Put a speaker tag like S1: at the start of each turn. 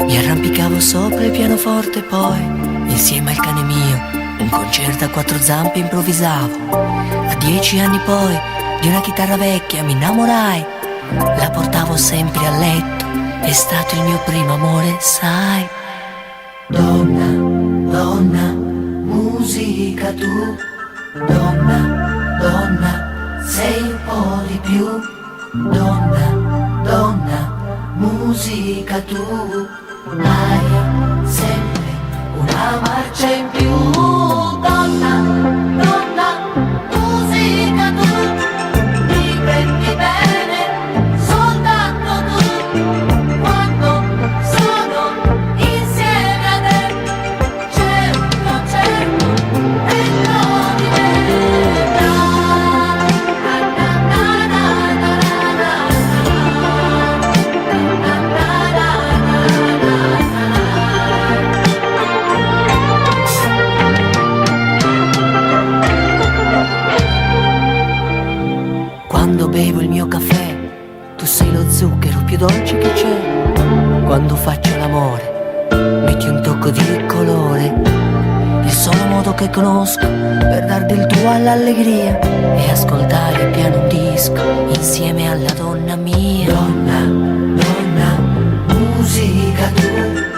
S1: Mi arrampicavo sopra il pianoforte poi, insieme al cane mio, un concerto a quattro zampe improvvisavo. A 10 anni poi, di una chitarra vecchia mi innamorai. La portavo sempre a letto, è stato il mio primo amore, sai. Donna, donna, musica tu. Donna, donna, sei un po' di più. Donna, donna, musica tu. Hai sempre una marcia in più. Donna, donna, musica tu. Mi prendi bene soltanto tu. Quando sono insieme a te c'è un concerto dentro di me. Quando bevo il mio caffè, tu sei lo zucchero più dolce che c'è. Quando faccio l'amore, metti un tocco di colore. Il solo modo che conosco per dar del tuo all'allegria è ascoltare piano un disco insieme alla donna mia. Donna, donna, musica tu.